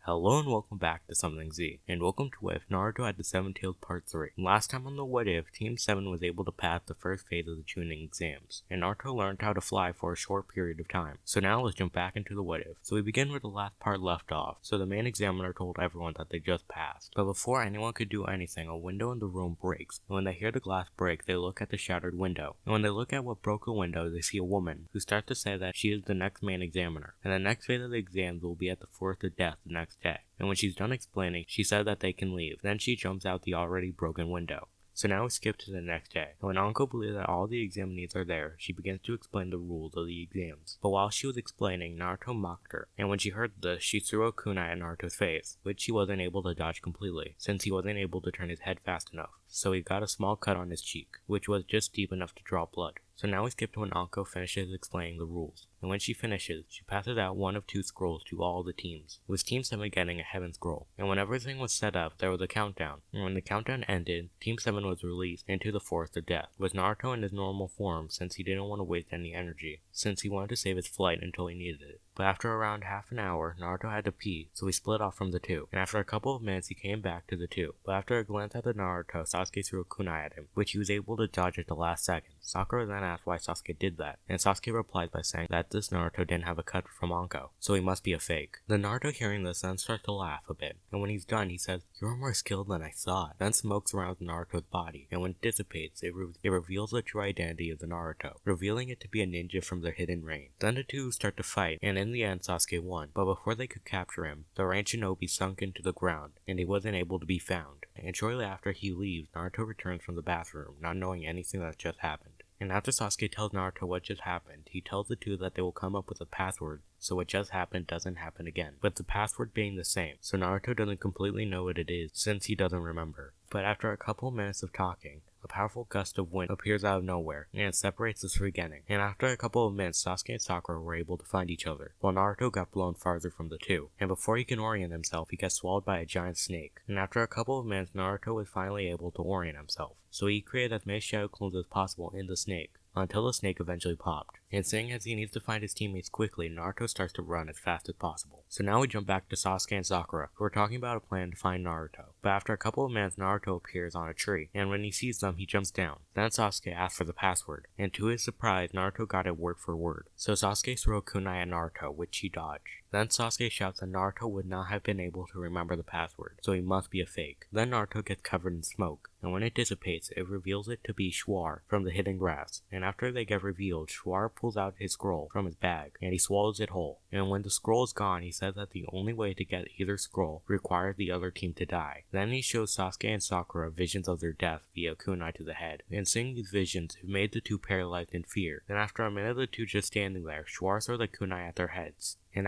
Hello and welcome back to Something Z, and welcome to What If Naruto had the Seven-Tailed Part 3. Last time on the What If, Team 7 was able to pass the first phase of the tuning exams, and Naruto learned how to fly for a short period of time. So now let's jump back into the What If. So we begin where the last part left off, so the main examiner told everyone that they just passed. But before anyone could do anything, a window in the room breaks, and when they hear the glass break, they look at the shattered window. And when they look at what broke the window, they see a woman, who starts to say that she is the next main examiner, and the next phase of the exams will be at the Forest of Death the next day. And when she's done explaining, she said that they can leave. Then she jumps out the already broken window. So now we skip to the next day, and when Anko believes that all the examinees are there, she begins to explain the rules of the exams. But while she was explaining, Naruto mocked her, and when she heard this, she threw a kunai at Naruto's face, which he wasn't able to dodge completely, since he wasn't able to turn his head fast enough. So he got a small cut on his cheek, which was just deep enough to draw blood. So now we skip to when Anko finishes explaining the rules, and when she finishes, she passes out one of two scrolls to all the teams, with Team 7 getting a Heaven Scroll. And when everything was set up, there was a countdown, and when the countdown ended, Team 7 was released into the Forest of Death, with Naruto in his normal form since he didn't want to waste any energy, since he wanted to save his flight until he needed it. But after around half an hour, Naruto had to pee, so he split off from the two, and after a couple of minutes he came back to the two. But after a glance at the Naruto, Sasuke threw a kunai at him, which he was able to dodge at the last second. Sakura then asked why Sasuke did that, and Sasuke replied by saying that this Naruto didn't have a cut from Anko, so he must be a fake. The Naruto hearing this then starts to laugh a bit, and when he's done he says, "You're more skilled than I thought." Then smoke surrounds Naruto's body, and when it dissipates, it reveals the true identity of the Naruto, revealing it to be a ninja from the Hidden Rain. Then the two start to fight, and in the end Sasuke won, but before they could capture him, the Rain Shinobi sunk into the ground, and he wasn't able to be found. And shortly after he leaves, Naruto returns from the bathroom, not knowing anything that just happened. And after Sasuke tells Naruto what just happened, he tells the two that they will come up with a password so what just happened doesn't happen again, with the password being the same, so Naruto doesn't completely know what it is since he doesn't remember. But after a couple minutes of talking, a powerful gust of wind appears out of nowhere, and it separates the three getting. And after a couple of minutes, Sasuke and Sakura were able to find each other, while Naruto got blown farther from the two. And before he can orient himself, he gets swallowed by a giant snake. And after a couple of minutes, Naruto was finally able to orient himself, so he created as many shadow clones as possible in the snake, until the snake eventually popped. And seeing as he needs to find his teammates quickly, Naruto starts to run as fast as possible. So now we jump back to Sasuke and Sakura, who are talking about a plan to find Naruto. But after a couple of minutes, Naruto appears on a tree, and when he sees them, he jumps down. Then Sasuke asks for the password, and to his surprise, Naruto got it word for word. So Sasuke threw a kunai at Naruto, which he dodged. Then Sasuke shouts that Naruto would not have been able to remember the password, so he must be a fake. Then Naruto gets covered in smoke, and when it dissipates, it reveals it to be Schwar from the Hidden Grass. And after they get revealed, Schwar pulls out his scroll from his bag, and he swallows it whole. And when the scroll is gone, he says that the only way to get either scroll requires the other team to die. Then he shows Sasuke and Sakura visions of their death via kunai to the head, and seeing these visions, it made the two paralyzed in fear. Then after a minute of the two just standing there, Schwar throws the kunai at their heads. And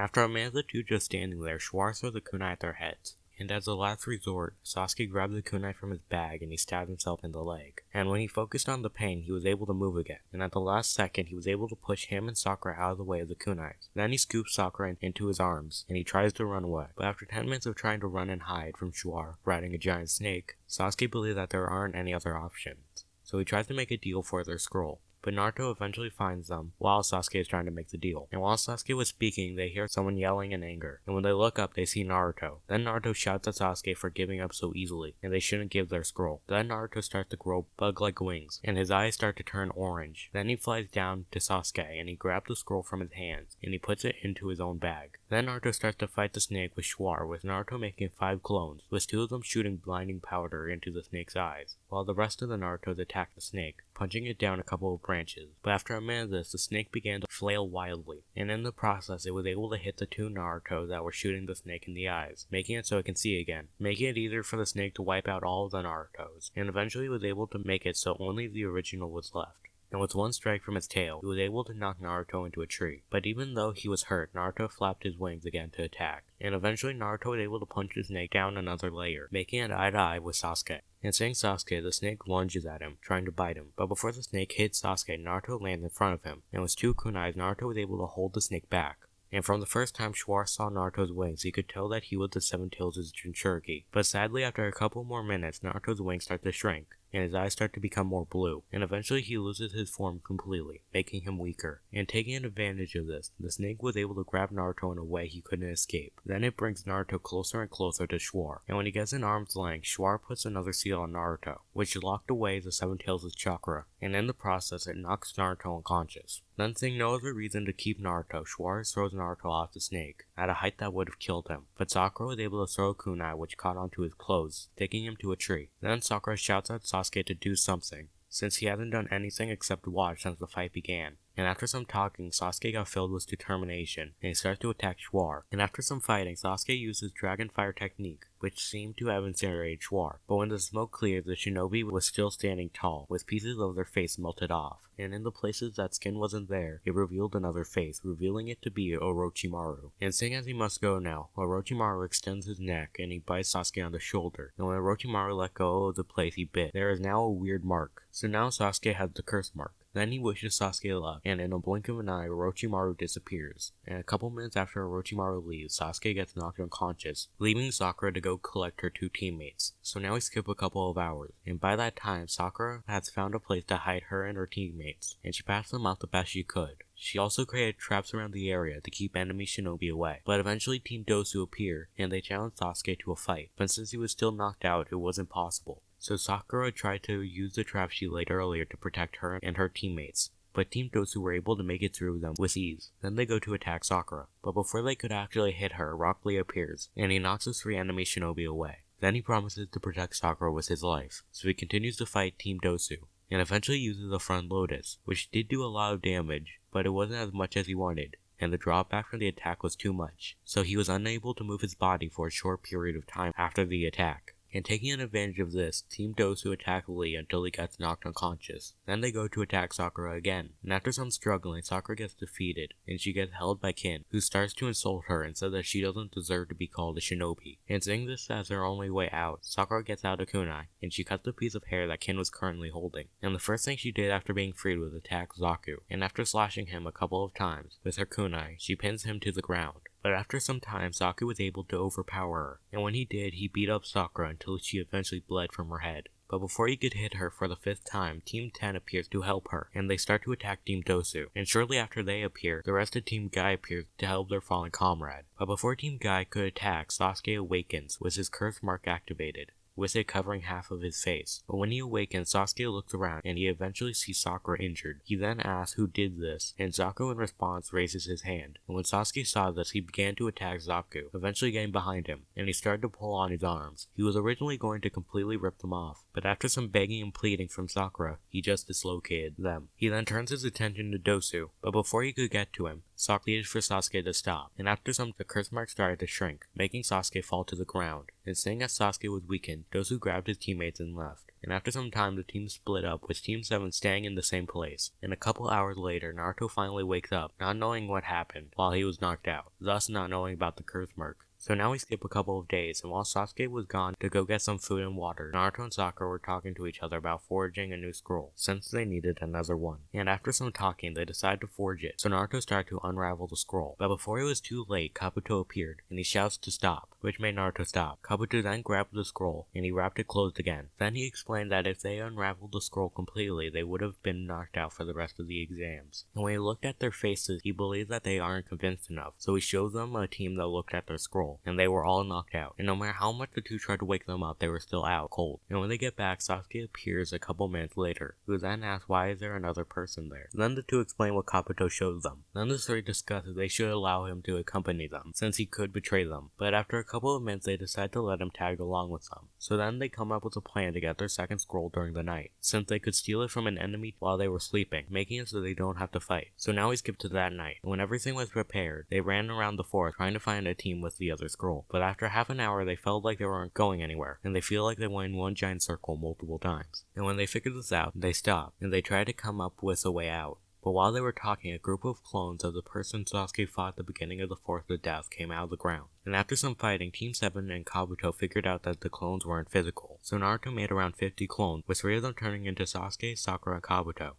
as a last resort, Sasuke grabbed the kunai from his bag and he stabbed himself in the leg. And when he focused on the pain, he was able to move again. And at the last second, he was able to push him and Sakura out of the way of the kunais. Then he scoops Sakura into his arms, and he tries to run away. But after 10 minutes of trying to run and hide from Schwar riding a giant snake, Sasuke believes that there aren't any other options. So he tries to make a deal for their scroll. But Naruto eventually finds them while Sasuke is trying to make the deal. And while Sasuke was speaking, they hear someone yelling in anger. And when they look up, they see Naruto. Then Naruto shouts at Sasuke for giving up so easily, and they shouldn't give their scroll. Then Naruto starts to grow bug-like wings, and his eyes start to turn orange. Then he flies down to Sasuke, and he grabs the scroll from his hands, and he puts it into his own bag. Then Naruto starts to fight the snake with Schwar, with Naruto making 5 clones, with 2 of them shooting blinding powder into the snake's eyes, while the rest of the Narutos attack the snake, punching it down a couple of branches. But after a minute of this, the snake began to flail wildly, and in the process it was able to hit the 2 Narutos that were shooting the snake in the eyes, making it so it can see again, making it easier for the snake to wipe out all of the Narutos, and eventually was able to make it so only the original was left. And with one strike from its tail, he was able to knock Naruto into a tree. But even though he was hurt, Naruto flapped his wings again to attack, and eventually Naruto was able to punch the snake down another layer, making it eye-to-eye with Sasuke. And seeing Sasuke, the snake lunges at him, trying to bite him. But before the snake hits Sasuke, Naruto lands in front of him, and with 2 kunais, Naruto was able to hold the snake back. And from the first time Schwar saw Naruto's wings, he could tell that he was the Seven Tails' Jinchuriki. But sadly, after a couple more minutes, Naruto's wings start to shrink, and his eyes start to become more blue, and eventually he loses his form completely, making him weaker. And taking advantage of this, the snake was able to grab Naruto in a way he couldn't escape. Then it brings Naruto closer and closer to Schwar, and when he gets in arm's length, Schwar puts another seal on Naruto, which locked away the Seven Tails' chakra, and in the process it knocks Naruto unconscious. Then seeing no other reason to keep Naruto, Schwar throws Naruto off the snake, at a height that would have killed him, but Sakura was able to throw a kunai which caught onto his clothes, taking him to a tree. Then Sakura shouts at Sasuke to do something, since he hasn't done anything except watch since the fight began. And after some talking, Sasuke got filled with determination, and he started to attack Schwar. And after some fighting, Sasuke used his Dragon Fire technique, which seemed to have incinerated Schwar. But when the smoke cleared, the shinobi was still standing tall, with pieces of their face melted off. And in the places that skin wasn't there, it revealed another face, revealing it to be Orochimaru. And seeing as he must go now, Orochimaru extends his neck, and he bites Sasuke on the shoulder. And when Orochimaru let go of the place he bit, there is now a weird mark. So now Sasuke has the curse mark. Then he wishes Sasuke luck, and in a blink of an eye, Orochimaru disappears. And a couple minutes after Orochimaru leaves, Sasuke gets knocked unconscious, leaving Sakura to go collect her two teammates. So now we skip a couple of hours, and by that time, Sakura has found a place to hide her and her teammates, and she passed them out the best she could. She also created traps around the area to keep enemy shinobi away, but eventually Team Dosu appeared, and they challenged Sasuke to a fight, but since he was still knocked out, it wasn't possible. So Sakura tried to use the trap she laid earlier to protect her and her teammates, but Team Dosu were able to make it through them with ease. Then they go to attack Sakura, but before they could actually hit her, Rock Lee appears, and he knocks the three enemy shinobi away. Then he promises to protect Sakura with his life, so he continues to fight Team Dosu, and eventually uses the front lotus, which did do a lot of damage, but it wasn't as much as he wanted, and the drawback from the attack was too much, so he was unable to move his body for a short period of time after the attack. And taking advantage of this, Team Dosu attack Lee until he gets knocked unconscious. Then they go to attack Sakura again, and after some struggling, Sakura gets defeated, and she gets held by Kin, who starts to insult her and says that she doesn't deserve to be called a shinobi. And seeing this as her only way out, Sakura gets out a kunai, and she cuts the piece of hair that Kin was currently holding. And the first thing she did after being freed was attack Zaku, and after slashing him a couple of times with her kunai, she pins him to the ground. But after some time, Zaku was able to overpower her, and when he did, he beat up Sakura until she eventually bled from her head. But before he could hit her for the 5th time, Team 10 appears to help her, and they start to attack Team Dosu. And shortly after they appear, the rest of Team Guy appears to help their fallen comrade. But before Team Guy could attack, Sasuke awakens, with his curse mark activated, with it covering half of his face. But when he awakens, Sasuke looks around, and he eventually sees Sakura injured. He then asks who did this, and Zaku in response raises his hand. And when Sasuke saw this, he began to attack Zaku, eventually getting behind him, and he started to pull on his arms. He was originally going to completely rip them off, but after some begging and pleading from Sakura, he just dislocated them. He then turns his attention to Dosu, but before he could get to him, Sakura pleaded for Sasuke to stop, and after some, the curse mark started to shrink, making Sasuke fall to the ground. And seeing as Sasuke was weakened, Dosu grabbed his teammates and left. And after some time, the team split up, with Team 7 staying in the same place. And a couple hours later, Naruto finally wakes up, not knowing what happened while he was knocked out, thus not knowing about the curse mark. So now we skip a couple of days, and while Sasuke was gone to go get some food and water, Naruto and Sakura were talking to each other about forging a new scroll, since they needed another one. And after some talking, they decided to forge it, so Naruto started to unravel the scroll. But before it was too late, Kabuto appeared, and he shouts to stop, which made Naruto stop. Kabuto then grabbed the scroll, and he wrapped it closed again. Then he explained that if they unraveled the scroll completely, they would have been knocked out for the rest of the exams. And when he looked at their faces, he believed that they aren't convinced enough, so he showed them a team that looked at their scroll, and they were all knocked out. And no matter how much the two tried to wake them up, they were still out cold. And when they get back, Sasuke appears a couple minutes later, who then asks why is there another person there. Then the two explain what Kabuto showed them. Then the three discuss that they should allow him to accompany them, since he could betray them. But after a couple of minutes, they decide to let him tag along with them. So then they come up with a plan to get their second scroll during the night, since they could steal it from an enemy while they were sleeping, making it so they don't have to fight. So now we skip to that night, and when everything was prepared, they ran around the forest trying to find a team with the other scroll. But after half an hour, they felt like they weren't going anywhere, and they feel like they went in one giant circle multiple times. And when they figured this out, they stopped, and they tried to come up with a way out. But while they were talking, a group of clones of the person Sasuke fought at the beginning of the Forest of Death came out of the ground. And after some fighting, Team 7 and Kabuto figured out that the clones weren't physical. So Naruto made around 50 clones, with 3 of them turning into Sasuke, Sakura, and Kabuto.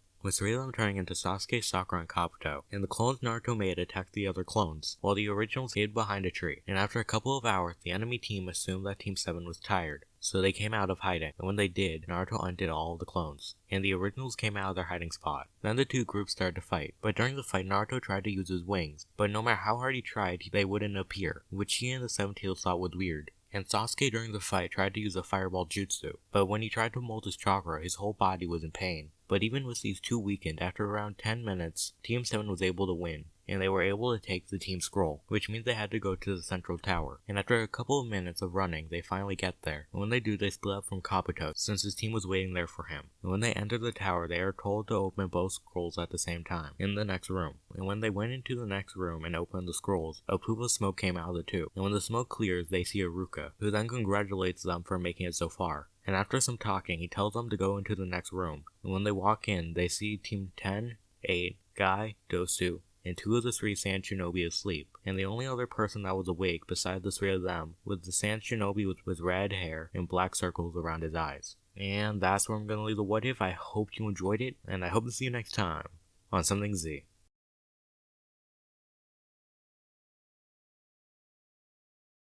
And the clones Naruto made attacked the other clones, while the originals hid behind a tree. And after a couple of hours, the enemy team assumed that Team 7 was tired, So they came out of hiding, and when they did, Naruto undid all of the clones, and the originals came out of their hiding spot. Then the two groups started to fight, but during the fight Naruto tried to use his wings, but no matter how hard he tried, they wouldn't appear, which he and the Seven-Tails thought was weird. And Sasuke during the fight tried to use a fireball jutsu, but when he tried to mold his chakra, his whole body was in pain. But even with these two weakened, after around 10 minutes, Team 7 was able to win, and they were able to take the team scroll, which means they had to go to the central tower. And after a couple of minutes of running, they finally get there, and when they do, they split up from Kabuto, since his team was waiting there for him. And when they enter the tower, they are told to open both scrolls at the same time, in the next room. And when they went into the next room and opened the scrolls, a poop of smoke came out of the two, and when the smoke clears, they see Iruka, who then congratulates them for making it so far. And after some talking, he tells them to go into the next room, and when they walk in, they see Team 10, 8, Guy, Dosu, and 2 of the 3 Sand Shinobi asleep, and the only other person that was awake besides the 3 of them was the Sand Shinobi with red hair and black circles around his eyes. And that's where I'm going to leave the what if. I hope you enjoyed it, and I hope to see you next time on Something Z.